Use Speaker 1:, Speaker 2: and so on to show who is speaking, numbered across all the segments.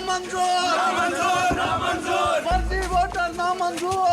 Speaker 1: नामंजूर, फर्जी वोटर नामंजूर।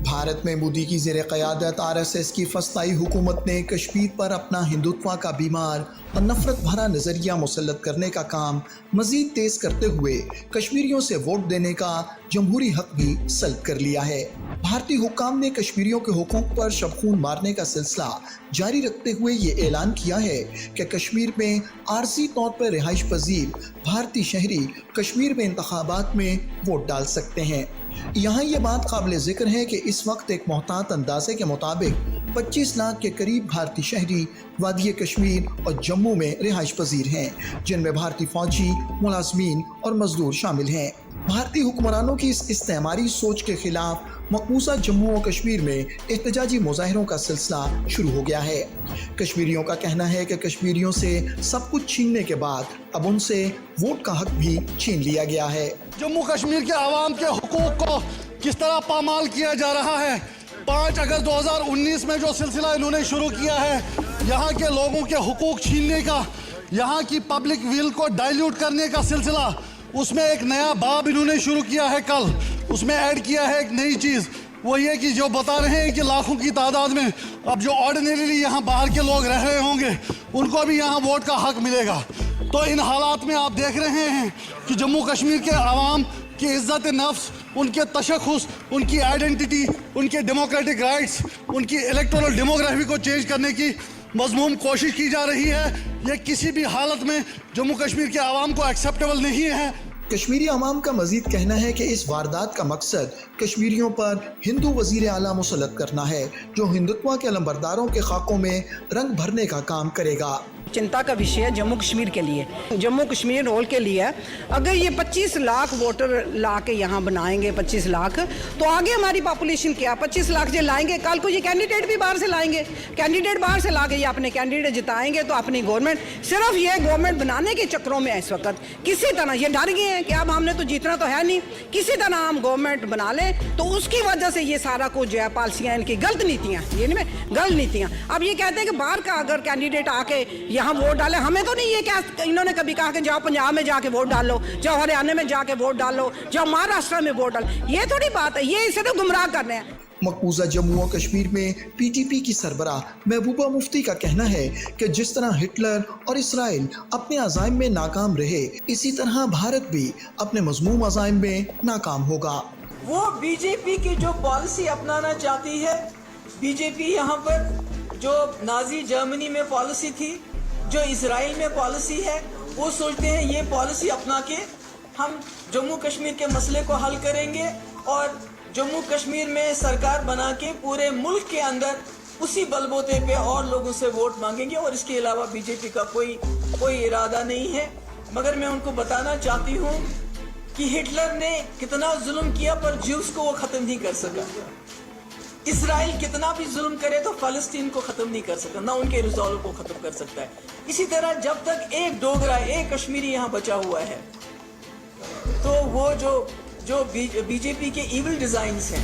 Speaker 2: भारत में मोदी की ज़ेर क़यादत RSS की फस्ताई हुकूमत ने कश्मीर पर अपना हिंदुत्व का बीमार और नफरत भरा नज़रिया मुसल्लत करने का काम मज़ीद तेज़ करते हुए कश्मीरियों से वोट देने का जमहूरी हक भी सल्ब कर लिया है। भारतीय हुक्काम ने कश्मीरियों के हुकूक पर शबखून मारने का सिलसिला जारी रखते हुए ये ऐलान किया है कि कश्मीर में आरजी तौर पर रिहाइश पजीर भारतीय शहरी कश्मीर में इंतखाबात में वोट डाल सकते हैं। यहाँ ये बात काबिल ज़िक्र है कि इस वक्त एक मोहतात अंदाजे के मुताबिक 25 लाख के करीब भारतीय शहरी वादी कश्मीर और जम्मू में रिहाइश पजीर हैं, जिनमें भारतीय फौजी, मुलाजमीन और मजदूर शामिल हैं। भारतीय हुक्मरानों की इस इस्तेमारी सोच के खिलाफ मकबूजा जम्मू और कश्मीर में एहतजाजी मुजाहिरों का सिलसिला शुरू हो गया है। कश्मीरियों का कहना है कि कश्मीरियों से सब कुछ छीनने के बाद अब उनसे वोट का हक भी छीन लिया गया है।
Speaker 3: जम्मू कश्मीर के आवाम के हुकूक को किस तरह पामाल किया जा रहा है। 5 अगस्त 2019 में जो सिलसिला इन्होंने शुरू किया है, यहाँ के लोगों के हुकूक छीनने का, यहाँ की पब्लिक विल को डाइल्यूट करने का सिलसिला, उसमें एक नया बाब इन्होंने शुरू किया है। कल उसमें ऐड किया है एक नई चीज़, वो ये कि जो बता रहे हैं कि लाखों की तादाद में अब जो ऑर्डिनरीली यहाँ बाहर के लोग रह रहे होंगे उनको भी यहाँ वोट का हक मिलेगा। तो इन हालात में आप देख रहे हैं कि जम्मू कश्मीर के आवाम की इज़्ज़त नफ्स, उनके तशख़्ख़ुस, उनकी आइडेंटिटी, उनके डेमोक्रेटिक राइट्स, उनकी इलेक्टोरल डेमोग्राफी को चेंज करने की मज़मूम कोशिश की जा रही है। ये किसी भी हालत में जम्मू कश्मीर के आवाम को एक्सेप्टेबल नहीं है।
Speaker 2: कश्मीरी अवाम का मजीद कहना है कि इस वारदात का मकसद कश्मीरियों पर हिंदू वजीर आला मुसल्लत करना है, जो हिंदुत्व के अलंबरदारों के खाकों में रंग भरने का काम करेगा।
Speaker 4: चिंता का विषय जम्मू कश्मीर के लिए, जम्मू कश्मीर रोल के लिए अगर ये 25 लाख वोटर ला के यहाँ बनाएंगे 25 लाख, तो आगे हमारी पॉपुलेशन क्या 25 लाख जो लाएंगे, कल को ये कैंडिडेट भी बाहर से लाएंगे, कैंडिडेट बाहर से ला के ये अपने कैंडिडेट जिताएंगे तो अपनी गवर्नमेंट, सिर्फ ये गवर्नमेंट बनाने के चक्करों में इस वक्त किसी तरह ये डर गए हैं कि अब हमने तो जीतना तो है नहीं, किसी तरह हम गवर्नमेंट बना लें, तो उसकी वजह से ये सारा कुछ जो है पॉलिसियाँ इनकी गलत नीतियाँ, ये नहीं गलत नीतियाँ। अब ये कहते हैं कि बाहर का अगर कैंडिडेट आके यहाँ वोट डाले, हमें तो नहीं ये क्या इन्होंने कभी कहा कि जाओ पंजाब में जाके वोट डालो, जाओ हरियाणा में जाके वोट डालो, जाओ महाराष्ट्र में वोट डालो, ये थोड़ी बात है, ये सिर्फ गुमराह कर रहे हैं।
Speaker 2: मकबूजा जम्मू और कश्मीर में PTP की सरबराह महबूबा मुफ्ती का कहना है कि जिस तरह हिटलर और इसराइल अपने अज़ाइम में नाकाम रहे, इसी तरह भारत भी अपने मज़मूम अज़ाइम में नाकाम होगा।
Speaker 1: वो बीजेपी की जो पॉलिसी अपनाना चाहती है, बीजेपी यहाँ पर जो नाजी जर्मनी में पॉलिसी थी, जो इसराइल में पॉलिसी है, वो सोचते हैं ये पॉलिसी अपना के हम जम्मू कश्मीर के मसले को हल करेंगे और जम्मू कश्मीर में सरकार बना के पूरे मुल्क के अंदर उसी बलबूते पे और लोगों से वोट मांगेंगे, और इसके अलावा बीजेपी का कोई इरादा नहीं है। मगर मैं उनको बताना चाहती हूँ कि हिटलर ने कितना जुल्म किया पर ज्यूस को वो ख़त्म नहीं कर सका। इसराइल कितना भी जुल्म करे तो फ़लस्तीन को ख़त्म नहीं कर सकता, ना उनके रिजॉल्व को ख़त्म कर सकता है। इसी तरह जब तक एक डोगरा, एक कश्मीरी यहाँ बचा हुआ है, तो वो जो बीजेपी के इविल डिज़ाइंस हैं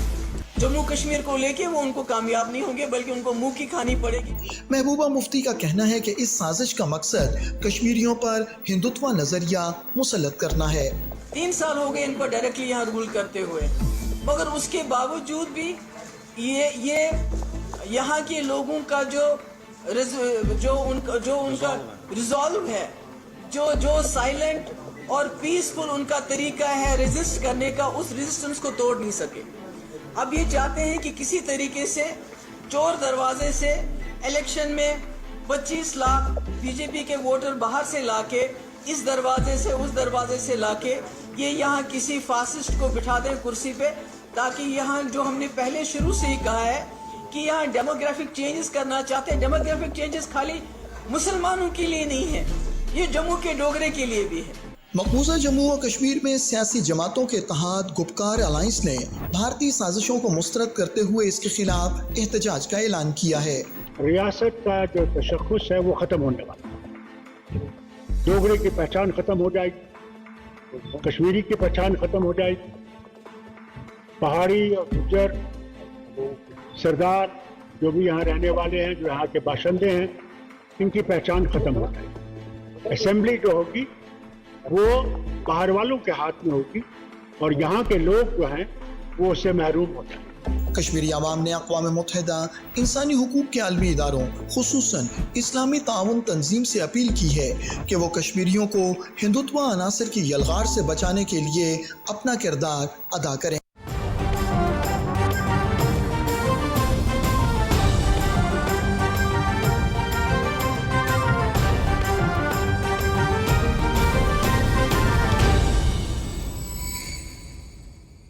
Speaker 1: जम्मू कश्मीर को लेके, वो उनको कामयाब नहीं होंगे, बल्कि उनको मुंह की खानी पड़ेगी।
Speaker 2: महबूबा मुफ्ती का कहना है कि इस साजिश का मकसद कश्मीरियों पर हिंदुत्व नज़रिया मुसल्लत करना है।
Speaker 1: 3 साल हो गए इनको डायरेक्टली यहाँ रूल करते हुए, मगर उसके बावजूद भी ये यहाँ के लोगों का जो उनका रिजॉल्व है, जो साइलेंट और पीसफुल उनका तरीका है रेजिस्ट करने का, उस रेजिस्टेंस को तोड़ नहीं सके। अब ये चाहते हैं कि किसी तरीके से चोर दरवाजे से इलेक्शन में 25 लाख बीजेपी के वोटर बाहर से लाके, इस दरवाजे से उस दरवाजे से लाके ये यहाँ किसी फासिस्ट को बिठा दें कुर्सी पे, ताकि यहाँ जो हमने पहले शुरू से ही कहा है कि यहाँ डेमोग्राफिक चेंजेस करना चाहते हैं। डेमोग्राफिक चेंजेस खाली मुसलमानों के लिए नहीं है, ये जम्मू के डोगरे के लिए भी है।
Speaker 2: मकबूजा जम्मू और कश्मीर में सियासी जमातों के इत्तेहाद गुपकार अलायंस ने भारतीय साजिशों को मुस्तरद करते हुए इसके खिलाफ एहतजाज का ऐलान किया है।
Speaker 5: रियासत का जो तशख़्ख़ुस है वो ख़त्म होने वाला है, डोगरे की पहचान ख़त्म हो जाएगी, कश्मीरी की पहचान ख़त्म हो जाएगी, पहाड़ी और गुज्जर सरदार जो भी यहाँ रहने वाले हैं, जो यहाँ के बाशिंदे हैं, इनकी पहचान ख़त्म हो जाएगी। असेंबली जो होगी वो बाहर वालों के हाथ में होगी और यहाँ के लोग जो हैं वो उससे महरूम हो जाएंगे।
Speaker 2: कश्मीरी अवाम ने अक़वाम मुत्तहिदा इंसानी हुकूक के आलमी इदारों खुसूसन इस्लामी ताउन तंजीम से अपील की है कि वो कश्मीरियों को हिंदुत्व अनासर की यलगार से बचाने के लिए अपना किरदार अदा करें।